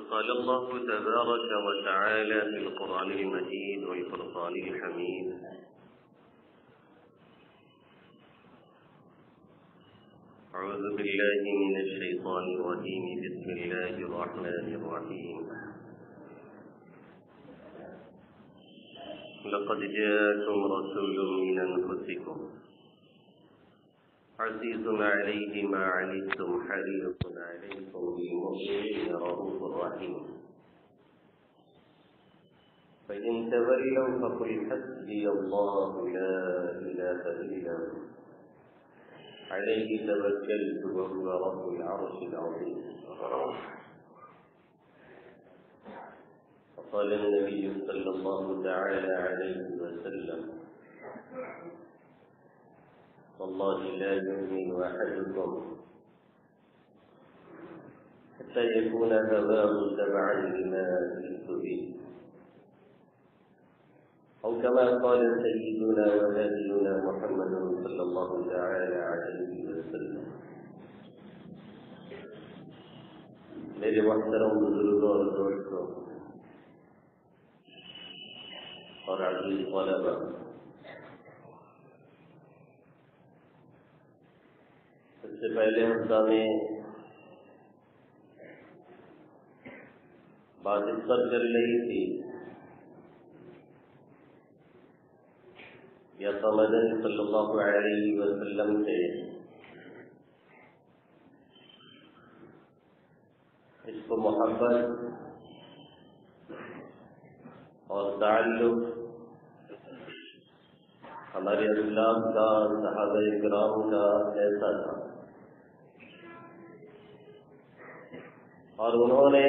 قال الله تبارك وتعالى في القرآن المجيد والفرقان الحميد: أعوذ بالله من الشيطان الرجيم. بسم الله الرحمن الرحيم. لقد جاءكم رسول من أنفسكم عزيز عليه ما عنتم حريص عليكم بالمؤمنين رؤوف رحيم. فإن تولوا فقل حسبي الله لا إله إلا هو عليه توكلت وهو رب العرش العظيم. وقال النبي صلى الله تعالى عليه وسلم: والله لا يؤمن أحدكم حتى يكون هواه تبعا لما جئت به، أو كما قال سيدنا ونبينا محمد صلى الله تعالى عليه وسلم. میرے محترم بزرگوں اور دوستوں اور عزیز طلبہ، سب سے پہلے ہفتہ میں بات اس پر چل رہی تھی یا مدنی صلی اللہ علیہ وسلم سے اس کو محبت اور تعلق ہمارے اسلام کا، صحابہ کرام کا ایسا تھا، اور انہوں نے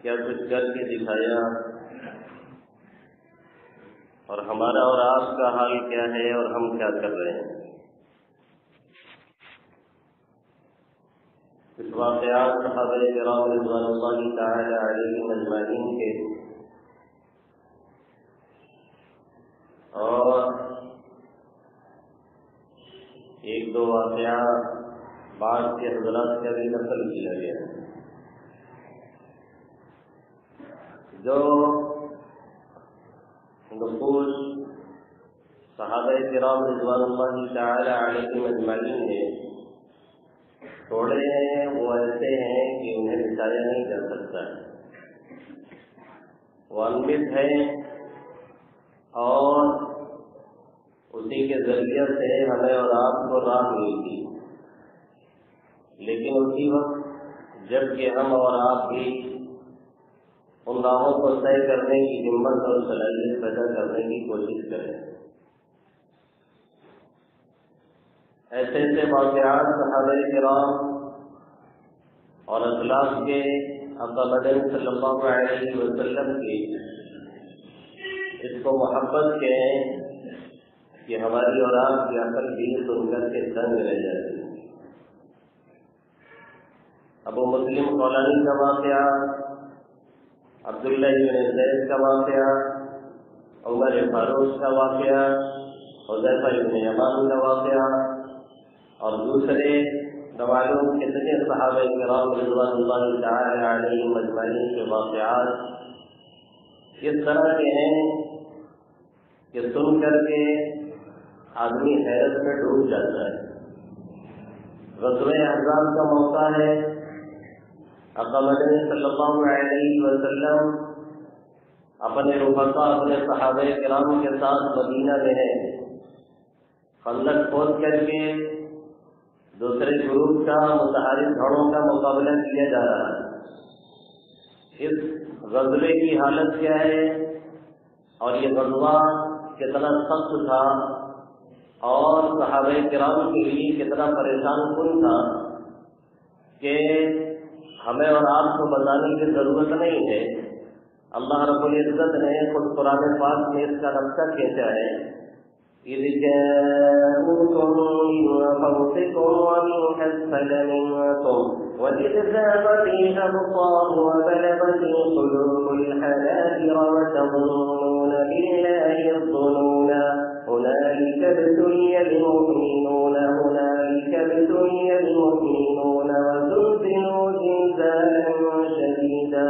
کیا کچھ کر کے دکھایا، اور ہمارا اور آپ کا حال کیا ہے اور ہم کیا کر رہے ہیں۔ اس واقعات صحابہ کرام رضوان اللہ تعالی علیہم اجمعین کے اور ایک دو واقعات بعض کے حضرات کا بھی نقل کیا گیا ہے، جو نقوش صحابہ کرام رضوان اللہ تعالی علیہم اجمعین ہیں، تھوڑے ہیں وہ ایسے ہیں کہ انہیں بتایا نہیں جا سکتا ہے، وہ انمت ہے، اور اسی کے ذریعے سے ہمیں اور آپ کو راہ ملتی، لیکن اسی وقت جب کہ ہم اور آپ بھی ان راہوں کو طے کرنے کی ہمت اور صلاحیت پیدا کرنے کی کوشش کریں۔ ایسے ایسے واقعات صحابہ کرام اور اسلاف کے آقا مدنی صلی اللہ علیہ وسلم کی اس کو محبت کے کہ ہماری اور آپ کی عقل بھی سن کر کے دنگ رہ جاتی ہے۔ ابو مسلم خولانی کا واقعہ، عبداللہ بن زید کا واقعہ، عمر فاروق کا واقعہ، حذیفہ بن یمان کا واقعہ، اور دوسرے معلوم کتنے صحابہ کرام رضوان اللہ تعالی علیہم اجمعین کے واقعات اس طرح کے ہیں کہ سن کر کے آدمی حیرت میں ڈوب جاتا ہے۔ غزوہ احزاب کا موقع ہے، آقا مدنی صلی اللہ علیہ وسلم اپنے رفقا، اپنے صحابہ کرام کے ساتھ مدینہ میں ہیں، خندق کھود کر کے دوسرے گروپ کا متحرک گھوڑوں کا مقابلہ کیا جا رہا ہے۔ اس غزوے کی حالت کیا ہے اور یہ غزوہ کتنا سخت تھا اور صحابہ کرام کے لیے کتنا پریشان کن تھا کہ ہمیں اور آپ کو بتانے کی ضرورت نہیں ہے۔ اللہ رب العزت نے خود قرآن پاک میں اس کا نقشہ کھینچا ہے: إذ جاءوكم من فوقكم ومن أسفل منكم وإذ زاغت الأبصار وبلغت القلوب الحناجر وتظنون بالله الظنون هنالك ابتلي المؤمنون وزلزلوا زلزالا شديدا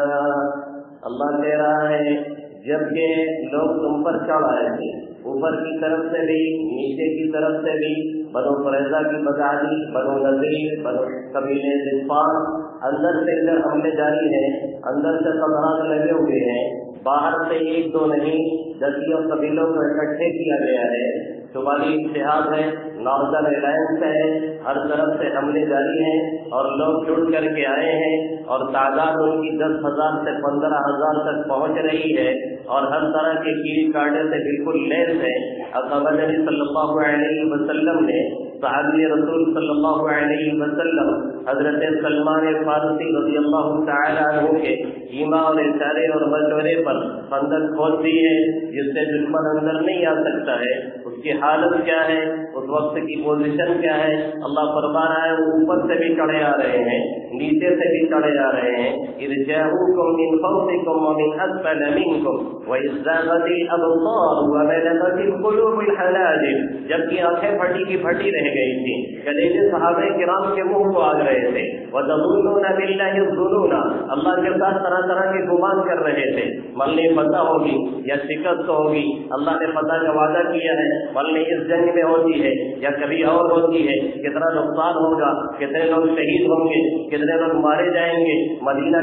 جبکہ لوگ تم پر چڑھ آئے تھے، اوپر کی طرف سے بھی نیچے کی طرف سے بھی، بنو قریظہ کی بغاوی، بنو نذیر، بنو قبیلے غطفان، اندر سے ادھر حملے جاری ہیں، اندر سے خطرات لگے ہوئے ہیں، باہر سے ایک دو نہیں 10 قبیلوں کو اکٹھے کیا گیا ہے، شمالی اتحاد ہے، ناردرن الائنس ہے، ہر طرف سے حملے جاری ہیں اور لوگ جڑ کر کے آئے ہیں اور تعداد ان کی 10,000 سے 15,000 تک پہنچ رہی ہے اور ہر طرح کے کیڑی کاٹے سے بالکل لیس ہے۔ اقامہ نبی صلی اللہ علیہ وسلم نے صحابی رسول صلی اللہ علیہ وسلم حضرت سلمان فارسی رضی اللہ تعالیٰ عنہ کے ایما اور اشارے اور مشورے پر خندق کھود دی ہے، جس سے دشمن اندر نہیں آ سکتا ہے۔ اس کی حالت کیا ہے، اس وقت کی پوزیشن کیا ہے؟ اللہ فرما رہا ہے وہ اوپر سے بھی چڑھے آ رہے ہیں، نیچے سے بھی چڑھے آ رہے ہیں۔ اذ جاءوکم من فوقکم ومن اسفل منکم واذ زاغت الابصار وبلغت القلوب الحناجر، جبکہ آنکھیں پھٹی کی پھٹی رہ گئی تھی، کلیجے صحابہ کرام کے منہ کو آگ رہے تھے، وتظنون باللہ الظنون، اللہ کے ساتھ طرح طرح کے گمان کر رہے تھے، ملنے فتح ہوگی یا شکست ہوگی، اللہ نے فتح کا وعدہ کیا ہے، ملنے اس جنگ میں ہوتی ہے یا کبھی اور ہوتی ہے، کتنا نقصان ہوگا، کتنے لوگ شہید ہوں گے، کتنے لوگ مارے جائیں گے، مدینہ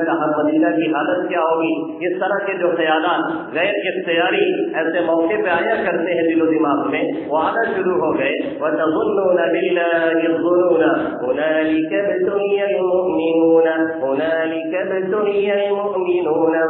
کی حالت کیا ہوگی، اس طرح کے جو خیالات غیر اختیاری ایسے موقع پہ آیا کرتے ہیں دل و دماغ میں، وہ آنا شروع ہو گئے۔ وَتَظُنُّونَ بِاللَّهِ الظُّنُونَ هُنَالِكَ ابْتُلِيَ الْمُؤْمِنُونَ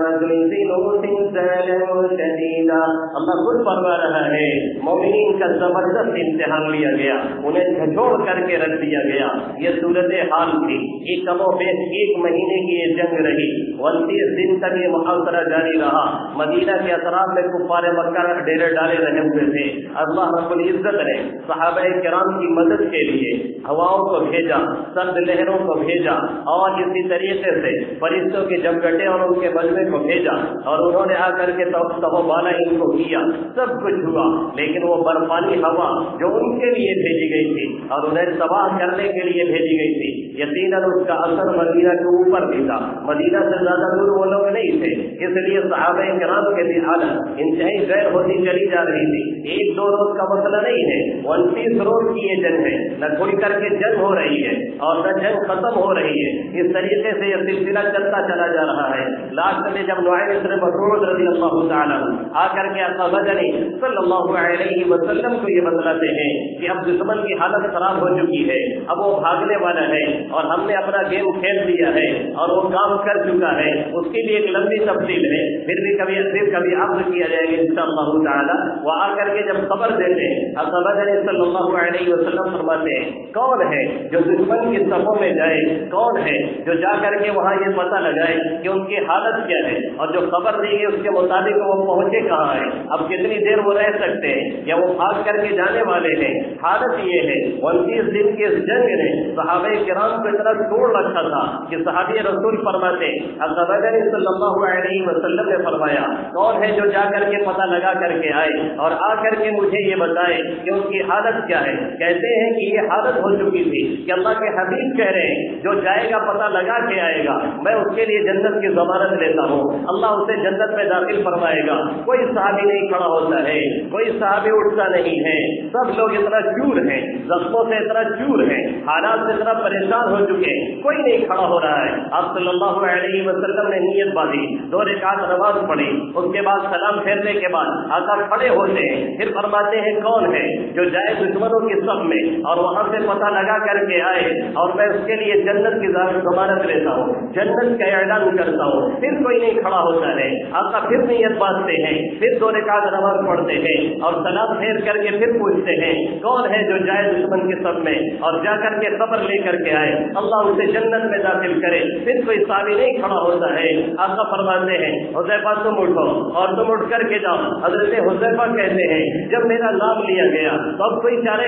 وَزُلْزِلُوا زِلْزَالًا شَدِيدًا۔ اللہ خود فرما رہا ہے مومنین کا زبردست امتحان لیا گیا، انہیں جھنجھوڑ کر کے رکھ دیا گیا۔ یہ صورت حال تھی، یہ کم و بیش 1 مہینے کی یہ جنگ رہی، 29 دن تک یہ محاصرہ جاری رہا، مدینہ کے اطراف میں کفار مکہ ڈیرے ڈالے رہے ہوئے تھے۔ اللہ رب العزت نے صحابہ کرام کی مدد کے لیے ہواؤں کو بھیجا، سرد لہروں کو بھیجا، اور اسی طریقے سے فرشتوں کے جمگٹے اور ان کے مجمع کو بھیجا، اور انہوں نے آ کر کے تہو بالا ان کو کیا، سب کچھ ہوا، لیکن وہ برفانی ہوا جو ان کے لیے بھیجی گئی تھی اور انہیں تباہ کرنے کے لیے بھیجی گئی تھی، یقیناً اس کا اثر مدینہ کے اوپر بھی تھا، مدینہ سے زیادہ دور وہ لوگ نہیں تھے، اس لیے صحابہ کرام کے بھی حالت انتہائی غیر ہوتی چلی جا رہی تھی۔ 1-2 روز کا مسئلہ نہیں ہے، 29 روز کی یہ جنگ ہے، نہ کھل کر کے جنگ ہو رہی ہے اور نہ جنگ ختم ہو رہی ہے، اس طریقے سے یہ سلسلہ چلتا چلا جا رہا ہے۔ لاسٹ میں جب نعیم بن مسعود رضی اللہ تعالیٰ آ کر کے اقامہ نبی صلی اللہ علیہ وسلم کو یہ بتلاتے ہیں کہ اب دشمن کی حالت خراب ہو چکی ہے، اب وہ بھاگنے والا ہے اور ہم نے اپنا گیم کھیل دیا ہے اور وہ کام کر چکا ہے، اس کے لیے ایک لمبی تفصیل ہے، پھر کبھی عرض کیا جائے گا انشاءاللہ تعالی۔ وہ آ کر کے جب خبر دیتے ہیں اقامہ نبی صلی اللہ علیہ وسلم فرماتے ہیں کون ہے جو دشمن کی صفوں میں جائے، کون ہے جو جا کر کے وہاں یہ پتہ لگائے کہ ان کی حالت کیا ہے، اور جو خبر دی گئی اس کے مطابق وہ پہنچے کہاں ہے، اب کتنی دیر وہ رہ سکتے ہیں یا وہ بھاگ کر کے جانے والے ہیں۔ حالت یہ ہے 29 دن کی اس جنگ نے صحابہ کرام کو اتنا توڑ رکھا تھا کہ صحابی رسول فرماتے اقامہ نبی صلی اللہ علیہ وسلم نے فرمایا کون ہے جو جا کر کے پتہ لگا کر کے آئے اور آ کر کے مجھے یہ بتائے کہ ان کی حالت کیا ہے۔ کہتے ہیں کہ یہ حالت ہو چکی تھی کہ اللہ کے حبیب کہہ رہے ہیں جو جائے گا پتہ لگا کے آئے گا میں اس کے لیے جنت کی ضمانت لیتا ہوں، اللہ اسے جنت میں داخل فرمائے گا۔ کوئی صحابی نہیں کھڑا ہوتا ہے، کوئی صحابی اٹھتا نہیں ہے، سب لوگ اتنا چور ہیں، زخموں سے اتنا چور ہیں، حالات سے اتنا پریشان ہو چکے ہیں، کوئی نہیں کھڑا ہو رہا ہے۔ آپ صلی اللہ علیہ وسلم نے نیت باندھی، 2 رکعت نماز پڑھی، اس کے بعد سلام پھیرنے کے بعد آقا کھڑے ہوتے ہیں، پھر فرماتے ہیں کون ہے جو جائے دشمنوں کی صف میں اور وہاں سے پتہ لگا کر کے آئے اور میں اس کے لیے جنت کی ضمانت لیتا ہوں، جنت کا اعلان کرتا ہوں۔ پھر کوئی نہیں کھڑا ہوتا ہے، آقا پھر نیت باندھتے ہیں، پھر 2 رکعت نماز پڑھتے ہیں اور سلام پھیر کر کے پھر پوچھتے ہیں کون ہے جو جائے دشمن کے صف میں اور جا کر کے خبر لے کر کے آئے، اللہ اسے جنت میں داخل کرے۔ پھر کوئی صحابی نہیں کھڑا ہوتا ہے، آقا فرماتے ہیں حذیفہ تم اٹھو اور تم اٹھ کر کے جاؤ۔ حضرت حذیفہ کہتے ہیں جب میرا نام لیا گیا تو اب کوئی چارہ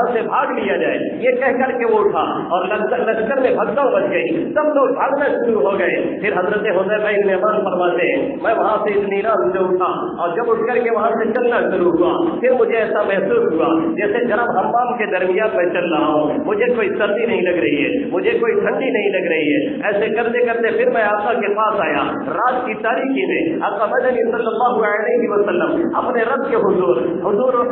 یہاں سے بھاگ لیا جائے، یہ کہہ کر کے وہ اٹھا اور لشکر میں بھگدڑ بچ گئی، سب لوگ بھاگنا شروع ہو گئے۔ پھر حضرت حذیفہ بن یمان فرماتے ہیں میں وہاں سے اطمینان سے اٹھا اور جب اٹھ کر کے وہاں سے چلنا شروع ہوا، پھر مجھے ایسا محسوس ہوا جیسے گرم حمام کے درمیان میں چل رہا ہوں، مجھے کوئی سردی نہیں لگ رہی ہے، مجھے کوئی ٹھنڈی نہیں لگ رہی ہے۔ ایسے کرتے کرتے پھر میں آقا کے پاس آیا، رات کی تاریکی میں آقا مدنی صلی اللہ علیہ وسلم اپنے رب کے حضور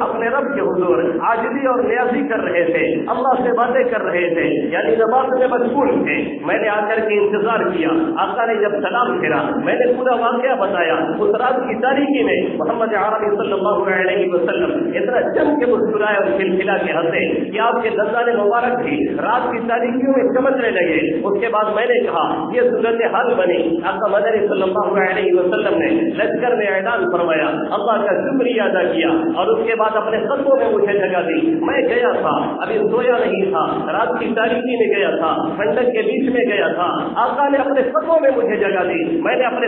اپنے رب کے حضور عاجزی اور نیازی کر رہے تھے، اللہ سے باتیں کر رہے تھے، یعنی نماز میں مشغول تھے۔ میں نے آ کر کے انتظار کیا، آقا نے جب سلام پھیرا میں نے پورا واقعہ بتایا۔ اس رات کی تاریکی میں محمد عربی صلی اللہ علیہ وسلم اتنا جم کے مسکرائے اور کھلکھلا کے ہنسے کہ آپ کے دندان مبارک بھی رات کی تاریکیوں میں چمکنے لگے۔ اس کے بعد میں نے کہا یہ صورت حال بنی، آقا مدنی صلی اللہ علیہ وسلم نے لشکر میں اعلان فرمایا، اللہ کا شکریہ ادا کیا اور اس کے بعد اپنے قدموں میں مجھے جگہ دی۔ میں گیا تھا، ابھی سویا نہیں تھا، رات کی تاریکی میں گیا تھا، ٹھنڈک کے بیچ میں گیا تھا، آقا نے اپنے قدموں میں مجھے جگہ دی۔ میں نے اپنے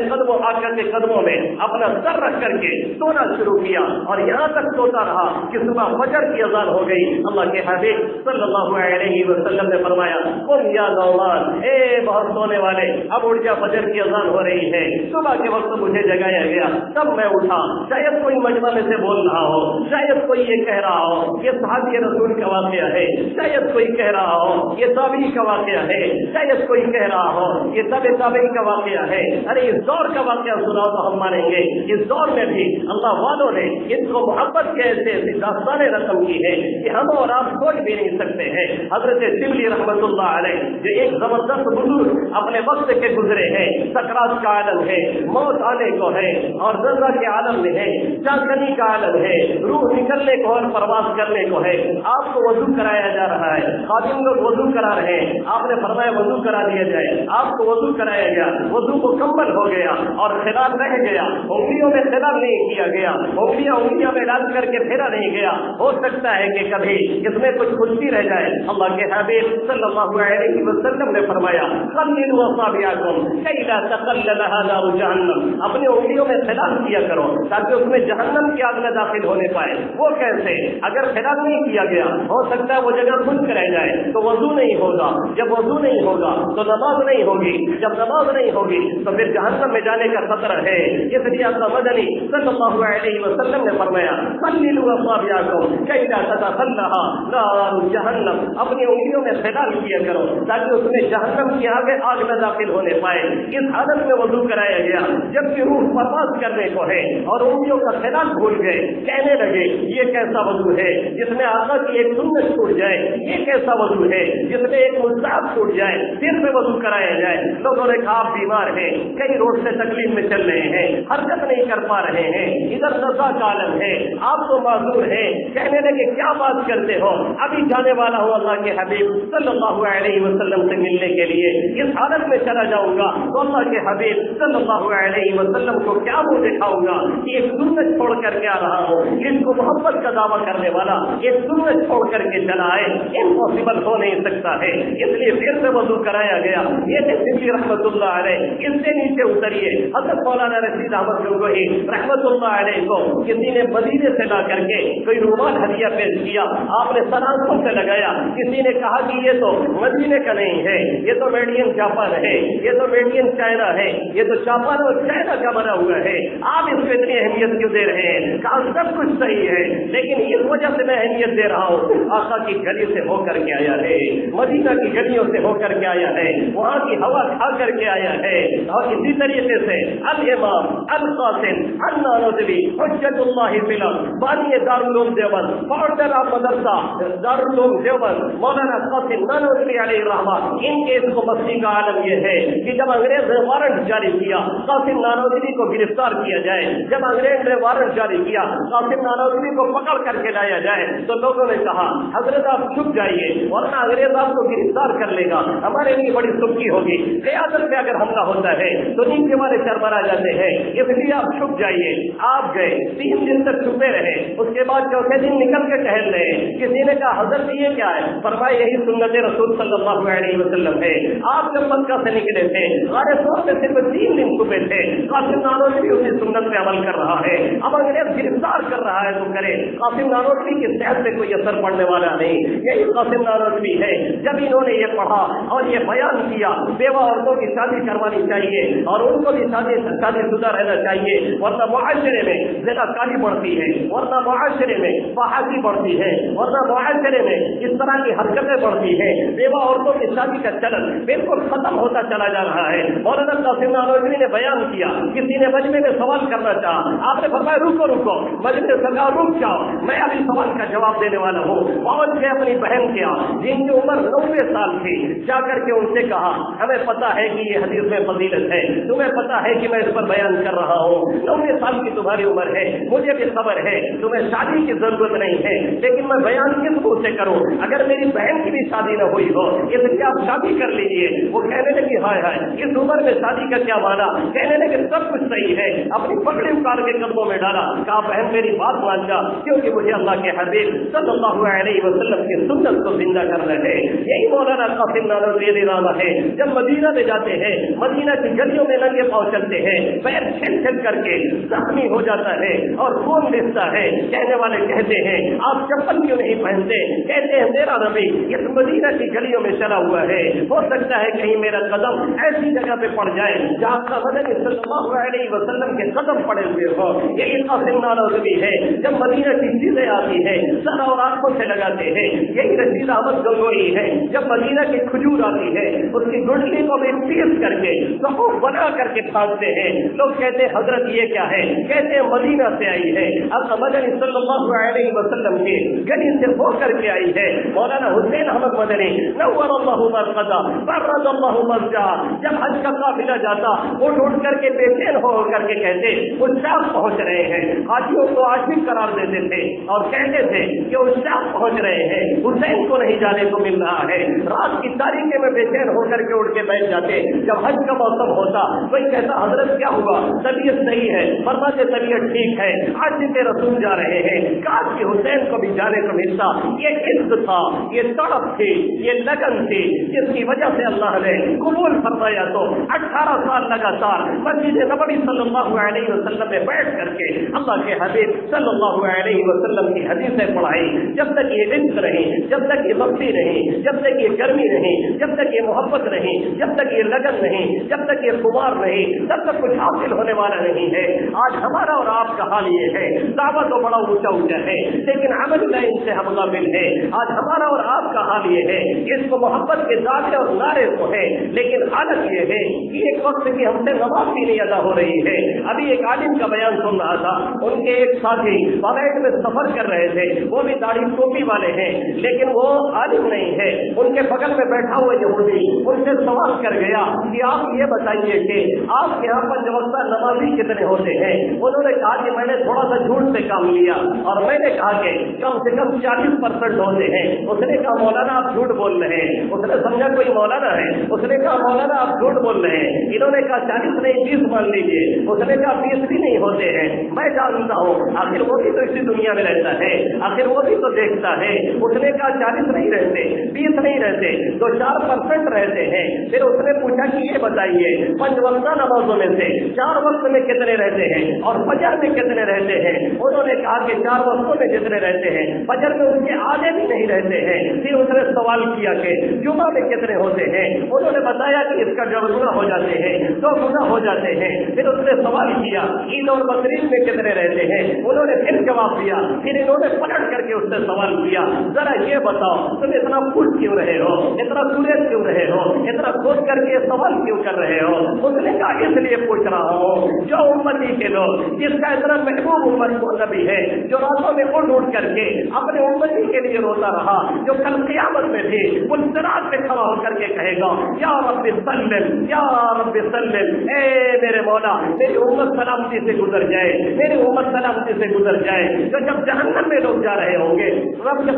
آقا کے قدموں میں اپنا سر رکھ کر کے سونا شروع کیا اور یہاں تک سوتا رہا کہ صبح فجر کی اذان ہو گئی۔ اللہ کے حبیب صلی اللہ علیہ وسلم نے فرمایا قم یا نعمان، اے بہت سونے والے اب اٹھ جا، فجر کی اذان ہو رہی ہے۔ صبح کے وقت مجھے جگایا گیا، تب میں اٹھا۔ شاید کوئی مجمع میں سے بول رہا ہو، شاید کوئی یہ کہہ رہا ہو یہ صحابی رسول کا واقعہ ہے، شاید کوئی کہہ رہا ہو یہ تابعی کا واقعہ ہے، شاید کوئی کہہ رہا ہو یہ تابعی کا واقعہ ہے۔ ارے اس دور کا واقعہ سناؤ تو ہم مانیں گے۔ اس دور میں بھی اللہ والوں نے ان کو محبت کے ایسے ایسی داستانیں رقم کی ہے کہ ہم اور آپ سوچ بھی نہیں سکتے ہیں۔ حضرت شبلی رحمت اللہ علیہ جو ایک زبردست بزرگ اپنے وقت کے گزرے ہیں، سکرات کا عالم ہے، موت آنے کو ہے اور زندہ کے عالم میں ہے، چاندنی کا عالم ہے، روح نکلنے کو اور پرواز کرنے کو ہے۔ آپ کو وضو کرایا جا رہا ہے، خادم لوگ وضو کرا رہے ہیں، آپ نے فرمایا وضو کرا دیا جائے، آپ کو وضو کرایا گیا، وضو مکمل ہو گیا اور خلال رہ گیا، انگلیوں میں خلال نہیں کیا گیا، انگلیاں میں ڈال کر کے پھیرا نہیں گیا۔ ہو سکتا ہے کہ کبھی اس میں کچھ خشکی رہ جائے۔ اللہ کے حبیب صلی اللہ علیہ وسلم نے فرمایا خللوا اصابعکم کی لا تخللها نار جہنم، اپنی انگلیوں میں خلال کیا کرو تاکہ اس میں جہنم کی آگ نہ داخل ہونے پائے۔ وہ کیسے؟ اگر خلال نہیں کیا گیا ہو سکتا ہے وہ جگہ خشک رہ جائے تو وضو نہیں ہوگا، جب وضو نہیں ہوگا تو نماز نہیں ہوگی، جب نماز نہیں ہوگی تو پھر جہنم میں جانے کا خطرہ ہے۔ اس لیے آقا مدنی صلی اللہ علیہ وسلم نے فرمایا خللوا اصابعکم کی لا تخللها نار جہنم، اپنی انگلیوں میں خلال کیا کرو تاکہ اس میں جہنم کی آگ نہ داخل ہونے پائے۔ اس حالت میں وضو کرایا گیا جبکہ روح پرواز کرنے کو ہے اور انگلیوں کا خلال بھول گئے، کہنے لگے یہ کیسا وضو ہے جس میں آقا کی ایک سنت چھوٹ جائے، یہ کیسا وضو ہے جس میں ایک مستحب چھوٹ جائے، پھر سے وضو کرایا جائے۔ لوگوں نے کہا آپ بیمار ہیں، کئی روڈ سے تکلیف میں چل رہے ہیں، حرکت نہیں کر پا رہے ہیں، ادھر نزا کا عالم ہے، آپ تو معذور ہیں۔ کہنے لگے کیا بات کرتے ہو، ابھی جانے والا ہوں اللہ کے حبیب صلی اللہ علیہ وسلم سے ملنے کے لیے، اس حالت میں چلا جاؤں گا تو اللہ کے حبیب صلی اللہ علیہ وسلم کو کیا منہ دکھاؤں گا کہ ایک سنت چھوڑ کر کے آ رہا ہوں۔ اس کو محبت کا دعویٰ کرنے والا ایک سنت چھوڑ کر کے چلا ہے، امپاسبل ہو نہیں سکتا ہے۔ اس لیے پھر سے وضو کرایا گیا۔ یہ شبلی رحمت اللہ علیہ اس سے نیچے اتریے۔ حضرت مولانا رشید احمد گنگوہی رحمت اللہ علیہ کو کسی نے مدینے سے لا کر کے کوئی رومال ہدیہ پیش کیا، آپ نے سر آنکھوں سے لگایا، کسی نے کہا کہ یہ تو مدینے کا نہیں ہے، یہ تو میڈ ان جاپان ہے، یہ تو میڈ ان چائنا ہے، یہ تو جاپان اور چائنا کا بنا ہوا ہے، آپ اس کو اتنی اہمیت کیوں دے رہے ہیں؟ کہا سب کچھ صحیح ہے لیکن اس وجہ سے میں اہمیت دے رہا ہوں، آقا کی گلی سے ہو کر کے آیا ہے، مدینہ کی گلیوں سے ہو کر کے آیا ہے، وہاں کی ہوا کھا کر کے آیا ہے۔ اور اسی طریقے سے الامام القاسم النانوتوی حجت اللہ فی الارض بانی دارالعلوم دیوبند فاؤنڈر آف مدرسہ دارالعلوم دیوبند مولانا قاسم نانوتوی علیہ الرحمہ، ان کے اس کو مستی کا عالم یہ ہے کہ جب انگریز نے وارنٹ جاری کیا قاسم نانوتوی کو گرفتار کیا جائے، جب انگریز نے وارنٹ جاری کیا قاسم نانوتوی کو پکڑ کر کے لایا جائے تو لوگوں نے کہا حضرت آپ چھپ جائیے ورنہ انگریز آپ کو گرفتار کر لے گا، ہمارے لیے بڑی سکی ہوگی، قیادت میں اگر حملہ ہوتا ہے تو نیچے والے چرمرا جاتے ہیں، اس لیے آپ چھپ جائیے۔ آپ گئے، 3 دن تک چھپے رہے، اس کے بعد چوتھے دن نکل کے ٹہل رہے۔ کسی نے کہا حضرت یہ کیا ہے؟ فرمایا یہی سنت رسول صلی اللہ علیہ وسلم ہے۔ آپ جب مکہ سے نکلے تھے غار ثور میں صرف 3 دن چھپے تھے، قاسم نانوتوی اسی سنت پہ عمل کر رہا ہے۔ اب انگریز گرفتار کر رہا ہے تو کرے، قاسم نانوتوی کی صحت پہ کوئی اثر پڑنے والا نہیں، یہی قاسم نانوتوی ہے، جب انہوں نے یہ پڑھا اور یہ بیان کیا بیوہ عورتوں کی شادی کروانی چاہیے اور ان کو بھی شادی شدہ رہنا چاہیے، ورنہ معاشرے میں زنا کاری بڑھتی ہے، ورنہ معاشرے میں فحاشی بڑھتی ہے، ورنہ معاشرے میں اس طرح کی حرکتیں بڑھتی ہیں، بیوہ عورتوں کی شادی کا چلن بالکل ختم ہوتا چلا جا رہا ہے۔ مولانا قاسم نانوتوی نے بیان کیا، کسی نے مجمع میں سوال کرنا چاہا، آپ نے فرمایا رکو مجمع سرکار رک جاؤ، میں ابھی سوال کا جواب دینے والا ہوں۔ پہنچ کے اپنی بہن کے جن کی عمر 90 سال تھی، جا کر کے ان سے کہا ہمیں پتا ہے کہ یہ حدیث میں فضیلت ہے، تمہیں پتا ہے کہ میں اس پر بیان کر رہا ہوں، 90 سال کی تمہاری عمر ہے، مجھے بھی خبر ہے تمہیں شادی کی ضرورت نہیں ہے، لیکن میں بیان کس منہ سے کروں؟ اگر میری بہن کی بھی شادی نہ ہوئی ہو اس لیے آپ شادی کر لیجیے۔ وہ کہنے لگی ہائے ہائے اس عمر میں شادی کا کیا مانا؟ کہنے لگے سب کچھ صحیح ہے، اپنی پگڑی اتار کے قدموں میں ڈالا، کہا بہن میری بات مان جا، کیونکہ مجھے اللہ کے حبیب صلی اللہ علیہ وسلم کی سنت کو زندہ کرنا ہے۔ یہی مولانا قاسم نانوتوی رضی ہے، جب مدینہ میں جاتے ہیں مدینہ کی گلیوں میں ننگے پاؤں چلتے ہیں، پیر چھل کر کے زخمی ہو جاتا ہے اور خون رستا ہے، کہنے والے کہتے ہیں آپ چپل کیوں نہیں پہنتے؟ کہتے ہیں میرا نبی اس مدینہ کی گلیوں میں چلا ہوا ہے، ہو سکتا ہے کہیں میرا قدم ایسی جگہ پہ پڑ جائے جہاں مدنی صلی اللہ علیہ وسلم کے قدم پڑے ہوئے ہو۔ یہی قاسم نانوتوی ہے، جب مدینہ کی چیزیں آتی ہیں سر اور آنکھوں سے لگاتے ہیں۔ یہی رشید احمد گنگوئی ہے، جب مدینہ کی کھجور آتی ہے اس کی گٹلی کو بھی پیس کر کے صفوف بنا کر کے پھانکتے ہیں، لوگ کہتے ہیں حضرت یہ کیا ہے؟ کہتے ہیں مدینہ سے آئی ہے، اب مدنی صلی اللہ علیہ وسلم کی گلی سے ہو کر کے آئی ہے۔ مولانا حسین احمد مدنی نور اللہ مرقدہ برد اللہ مرجع، جب حج کا قافلہ جاتا اٹھ کر کے بے چین ہو کر کے کہتے عشاق پہنچ رہے ہیں، حاجیوں کو عاشق قرار دیتے تھے اور کہتے تھے کہ عشاق پہنچ رہے ہیں، حسین کو نہیں جانے کو مل رہا ہے۔ رات کی تاریکی میں بے چین ہو کر کے اٹھ کے بیٹھ جاتے، جب حج کا موسم ہوتا کوئی کہتا حضرت کیا ہوا؟ طبیعت صحیح ہے، فرماتے طبیعت ٹھیک ہے، عاشق رسول جا رہے ہیں، کاش کہ حسین کو بھی جانے کو ملتا۔ یہ عشق تھا، یہ تڑپ تھی، یہ لگن تھی، جس کی وجہ سے اللہ نے قبول فرمایا۔ تو 18 سال لگاتار مسجد نبوی صلی اللہ علیہ وسلم میں بیٹھ کر کے اللہ کے حبیب صلی اللہ علیہ وسلم کی حدیثیں پڑھائی۔ جب تک یہ عشق رہی، جب تک یہ مستی رہی، جب تک یہ گرمی رہی، جب تک یہ محبت رہی، جب تک یہ لگن نہیں، جب تک یہ خمار رہی، تب تک کچھ حاصل ہونے والا نہیں ہے۔ آج ہمارا اور آپ کا حال یہ ہے، دعوت تو بڑا اونچا ہے لیکن عمل میں ان سے ہم غافل ہے۔ آج ہمارا اور آپ کا حال یہ ہے، اس کو محبت کے دعوے اور نعرے تو ہے لیکن حالت یہ ہے کہ ایک وقت کی ہم سے نماز بھی نہیں ادا ہو رہی ہے۔ ابھی ایک عالم کا بیان سن رہا تھا، ان کے ایک ساتھی فلائٹ میں سفر کر رہے تھے، وہ بھی داڑھی ٹوپی والے ہیں لیکن وہ عالم نہیں ہے۔ ان کے بغل میں بیٹھا ہوا یہودی ان سے سوال کر گیا کہ آپ یہ بتائیے کہ آپ کے یہاں پر وقتہ نمازی کتنے ہوتے ہیں؟ انہوں نے کہا کہ میں نے تھوڑا سا جھوٹ سے کام لیا اور میں نے کہا کہ کم سے کم 40% ہوتے ہیں۔ اس نے کہا مولانا آپ جھوٹ بول رہے ہیں۔ اس نے سمجھا کوئی مولانا ہے، اس نے کہا مولانا آپ جھوٹ بول رہے ہیں۔ انہوں نے کہا 40 نہیں 20 مان لیجیے۔ اس نے کہا 20 بھی نہیں ہوتے ہیں، میں جانتا ہوں، آخر وہ بھی تو اسی دنیا میں رہتا ہے، آخر وہ بھی تو دیکھتا ہے۔ اس نے کہا 40 نہیں رہتے، 20 نہیں رہتے، تو 4% رہتے ہیں۔ پھر اس نے پوچھا کہ یہ بتائیے 5 وقتہ نمازوں میں سے 4 وقت میں کتنے رہتے ہیں اور فجر میں کتنے رہتے ہیں؟ انہوں نے کہا کہ 4 وقتوں میں جتنے رہتے ہیں فجر میں ان کے آدھے بھی نہیں رہتے ہیں۔ پھر اس نے سوال کیا کہ جمعہ میں کتنے ہوتے ہیں؟ انہوں نے بتایا کہ اس کا 2 گنا ہو جاتے ہیں، 2 گنا ہو جاتے ہیں۔ پھر اس نے سوال کیا عید اور بقرعید میں کتنے رہتے ہیں؟ انہوں نے پھر جواب دیا۔ پھر انہوں نے پلٹ کر کے اس سے سوال کیا ذرا یہ بتاؤ تم اتنا پوچھ کیوں رہے ہو، اتنا سوریت کیوں رہے ہو، اتنا کھود کر کے سوال کیوں کر رہے ہو؟ اس نے کہا اس لیے پوچھ رہا ہوں جو امتی کے لوگ جس کا اتنا محبوب امت کو نبی ہے، جو راتوں میں اٹھ کر کے اپنے امتی کے لیے روتا رہا، جو کل قیامت میں بھی پلسرات پہ کھڑا ہو کر کے کہے گا یا رب سلم یا رب سلم، اے میرے مولا میری امت سلامتی سے گزر جائے، میری امت سلامتی سے گزر جائے۔ جو جب جہنم میں لوگ جا رہے ہوں گے رب کے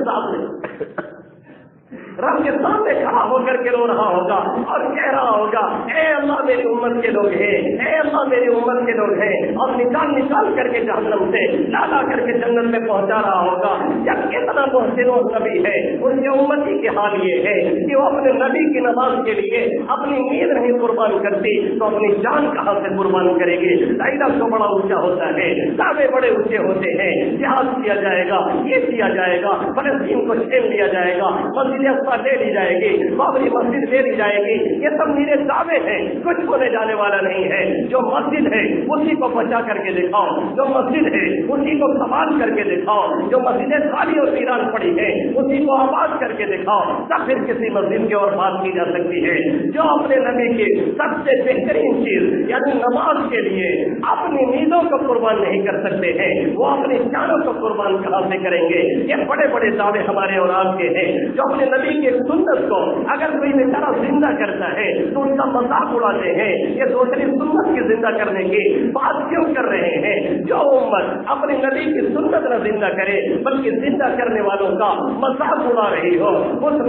سامنے کھڑا ہو کر کے رو رہا ہوگا اور کہہ رہا ہوگا اے اللہ میری امت کے لوگ ہیں، اے اللہ میری امت کے لوگ ہیں، اور نکال کر کے جہنم سے لا کر کے جنت میں پہنچا رہا ہوگا۔ جب کتنا محسن و نبی ہے ان کے امتی کے حال یہ ہے کہ وہ اپنے نبی کی نماز کے لیے اپنی نیند نہیں قربان کرتی تو اپنی جان کہاں سے قربان کرے گی؟ دائرہ تو بڑا اونچا ہوتا ہے، دعوے بڑے اونچے ہوتے ہیں، جہاد کیا جائے گا، یہ کیا جائے گا، فلسطین کو چھین لیا جائے گا، مسجد اقصی لے لی جائے گی، بابری مسجد لے لی جائے گی، یہ سب میرے دعوے ہیں، کچھ ہونے جانے والا نہیں ہے۔ جو مسجد ہے اسی کو بچا کر کے دکھاؤ، جو مسجد ہے اسی کو سنبھال کر کے دکھاؤ، جو مسجدیں خالی اور ویران پڑی ہے اسی کو آباد کر کے دکھاؤ، تب پھر کسی مسجد کی اور بات کی جا سکتی ہے۔ جو اپنے نبی کی سب سے بہترین چیز یعنی نماز کے لیے اپنی نیندوں کو قربان نہیں کر سکتے ہیں، وہ اپنی جانوں کو قربان کہاں سے کریں گے؟ یہ بڑے بڑے دعوے ہمارے اور آپ کے ہیں۔ جو اپنے نبی کی سنت کو اگر کوئی بیچارہ زندہ کرتا ہے تو ان کا مذاق اڑاتے ہیں، یہ دوسری سنت کی زندہ کرنے کی بات کیوں کر رہے ہیں؟ جو امت اپنے نبی کی سنت نہ زندہ کرے بلکہ زندہ کرنے والوں کا مذاق اڑا رہی ہو، اس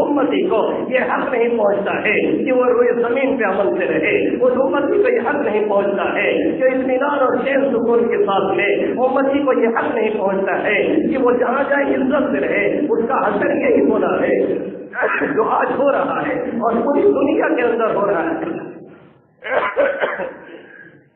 امتی کو یہ حق نہیں پہنچتا ہے کہ وہ روئے زمین پہ عمل سے رہے، اس امتی کو یہ حق نہیں پہنچتا ہے کہ اطمینان اور چین سکون کے ساتھ لے، امتی کو یہ حق نہیں پہنچتا ہے کہ وہ جہاں جائے عزت سے رہے۔ اس کا حشر یہی ہونا ہے جو آج ہو رہا ہے اور پوری دنیا کے اندر ہو رہا ہے۔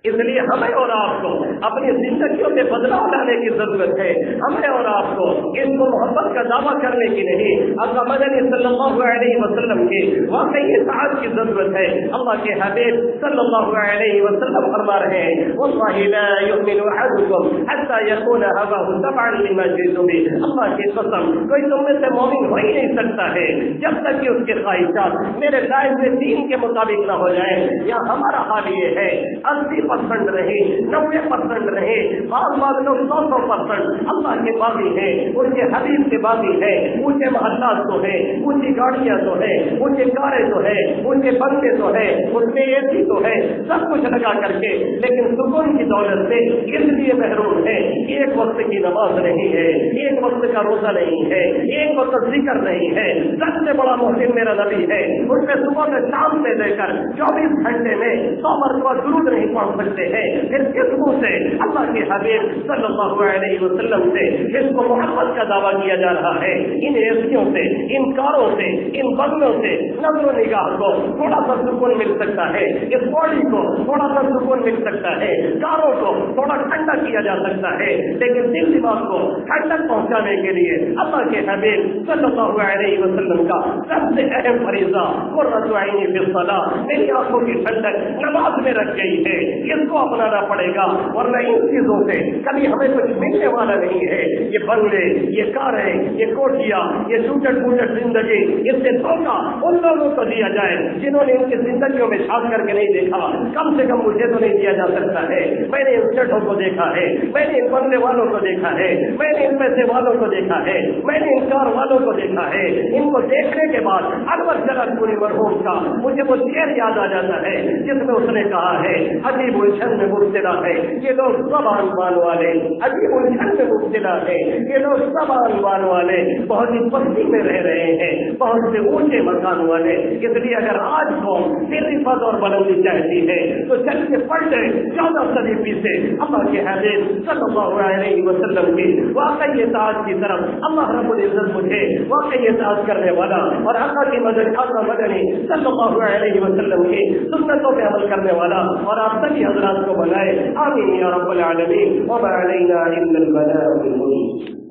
اس لیے ہمیں اور آپ کو اپنی زندگیوں میں بدلاؤ لانے کی ضرورت ہے۔ ہمیں اور آپ کو اس کو محبت کا دعویٰ کرنے کی نہیں، آقا مدنی صلی اللہ علیہ وسلم کی واقعی اطاعت کی ضرورت ہے۔ اللہ کے حبیب صلی اللہ علیہ وسلم فرما رہے ہیں واللہ لا یؤمن احدکم حتی یکون هواه تبعا لما جئت به۔ اللہ کی قسم کوئی تم میں سے مومن ہو ہی نہیں سکتا ہے جب تک کہ اس کے خواہشات میرے لائے ہوئے دین کے مطابق نہ ہو جائے۔ یا ہمارا حال یہ ہے 80% رہے، 90% رہے، بعض لوگ 100% اللہ کے باغی ہیں، ان کے حبیب کے باغی ہیں، اونچے محلات تو ہیں، اونچی گاڑیاں تو ہیں، اونچے کاریں تو ہیں، اونچے بنگلے تو ہیں، اس میں اے سی تو ہے، سب کچھ لگا کر کے لیکن سکون کی دولت سے اس لیے محروم ہے۔ ایک وقت کی نماز نہیں ہے، ایک وقت کا روزہ نہیں ہے، ایک وقت ذکر نہیں ہے۔ سب سے بڑا محسن میرا نبی ہے، اس میں صبح میں شام سے لے کر 24 گھنٹے میں 100 مرتبہ درود نہیں پڑھ سکتے ہیں۔ پھر کس منہ سے اللہ کے حبیب صلی اللہ علیہ وسلم سے اس کو محبت کا دعویٰ کیا جا رہا ہے؟ ان ایسیوں سے، ان کاروں سے، ان بنگلوں سے نظر و نگاہ کو تھوڑا سا سکون مل سکتا ہے، اس باڈی کو تھوڑا سا سکون مل سکتا ہے، کاروں کو تھوڑا ٹھنڈا کیا جا سکتا ہے، لیکن دل دماغ کو ٹھنڈک پہنچانے کے لیے اللہ کے حبیب صلی اللہ علیہ وسلم کا سب سے اہم فریضہ قرۃ عینی فی الصلاۃ، میری آنکھوں کی ٹھنڈک نماز میں رکھ گئی ہے، اس کو اپنانا پڑے گا، ورنہ ان چیزوں سے کبھی ہمیں کچھ ملنے والا نہیں ہے۔ یہ بنگلے، یہ کاریں، یہ کوٹیاں، یہ ٹوٹٹ پھوٹٹ زندگی، اس سے دھوکہ ان لوگوں کو دیا جائے جنہوں نے ان کی زندگیوں میں جھانک کر کے نہیں دیکھا۔ کم سے کم مجھے تو نہیں دیا جا سکتا ہے۔ میں نے ان سیٹوں کو دیکھا ہے، میں نے ان بنگلے والوں کو دیکھا ہے، میں نے ان پیسے والوں کو دیکھا ہے، میں نے ان کار والوں کو دیکھا ہے۔ ان کو دیکھنے کے بعد انور جلال پوری مرحوم کا مجھے وہ شعر یاد آ جاتا ہے جس میں اس نے کہا ہے عجیب الجھن میں مبتلا ہے یہ لوگ سب آنمان والے، عجیب الجھن میں مبتلا ہے یہ لوگ سب آنمان والے، بہت ہی پستی میں رہ رہے ہیں، بہت سے اونچے مکان والے۔ اس لیے اگر آج قوم عزت اور بلندی چاہتی ہے تو چل کے پڑھ لے 14 صدی پیچھے اللہ کے حبیب صلی اللہ علیہ وسلم کی واقعی اطاعت کی طرف اللہ رب العزت مجھے واقعی اطاعت کرنے والا اور آقا کی مدد آقا مدنی صلی اللہ علیہ وسلم کی سنتوں پہ عمل کرنے والا اور آپ سبھی حضرات کو بنائے۔ آمین یا رب العالمین۔ وما علینا الا البلاغ المبین۔